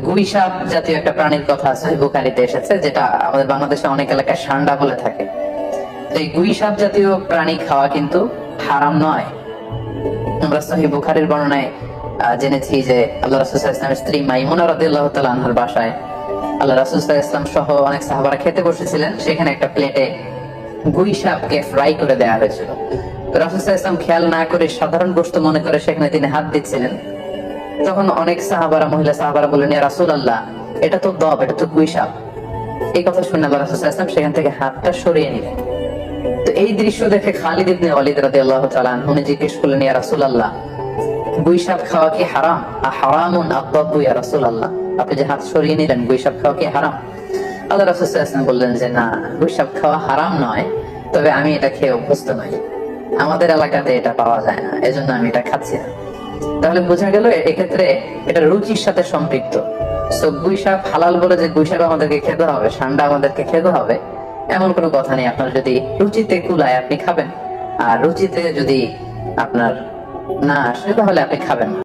গুইসাপ জাতীয় একটা প্রাণীর কথা আছে, বুখারীতে এসেছে, যেটা আমাদের বাংলাদেশে অনেক এলাকায় ষান্ডা বলে থাকে। তো এই গুইসাপ জাতীয় প্রাণী খাওয়া কিন্তু হারাম নয়। আমরা সহিহ বুখারীর বর্ণনায় জেনেছি যে আল্লাহ রাসূল সাল্লাল্লাহু আলাইহি ওয়াসাল্লামের স্ত্রী মাইমুনা রাদিয়াল্লাহু তাআলা আনহার বাসায় আল্লাহ রাসূল সাল্লাল্লাহু আলাইহি ওয়াসাল্লাম সহ অনেক সাহাবারা খেতে বসেছিলেন। সেখানে একটা প্লেটে গুইসাপকে ফ্রাই করে দেওয়া হয়েছিল। তো রাসূল সাল্লাল্লাহু আলাইহি ওয়াসাল্লাম খেয়াল না করে সাধারণ গোশত মনে করে সেখানে তিনি হাত দিচ্ছিলেন। তখন অনেক সাহাবারা, মহিলা সাহাবারা বললেন, ইয়া রাসূলুল্লাহ, এটা তো দব, এটা তো গুইসাপ। এই কথা শুনে আল্লাহ রাসূল সাল্লাল্লাহু আলাইহি ওয়াসাল্লাম সেখান থেকে হাতটা সরিয়ে নিলেন। তো এই দৃশ্য দেখে খালিদ ইবনে ওয়ালিদ রাদিয়াল্লাহু তাআলা আনহু জিজ্ঞেস করলেন, ইয়া রাসূলুল্লাহ, গুইসাপ খাওয়া কি হারাম? হারামুন আদ-দাবু ইয়া রাসূলুল্লাহ, আপনি যে হাত সরিয়ে নিলেন, গুইসাপ খাওয়া কি হারাম? আল্লাহ রাসূল সাল্লাল্লাহু আলাইহি ওয়াসাল্লাম বললেন যে না, গুইসাপ খাওয়া হারাম নয়, তবে আমি এটা খেয়ে অভ্যস্ত নই, আমাদের এলাকাতে এটা পাওয়া যায় না, এজন্য আমি এটা খাচ্ছি না। তাহলে বোঝা গেল এক্ষেত্রে এটা রুচির সাথে সম্পৃক্ত। সো গুইসাপ হালাল বলে যে গুইসাপ আমাদেরকে খেতে হবে, ষান্ডা আমাদেরকে খেতে হবে, এমন কোনো কথা নেই। আপনার যদি রুচিতে কুলায় আপনি খাবেন, আর রুচিতে যদি আপনার না আসে তাহলে আপনি খাবেন না।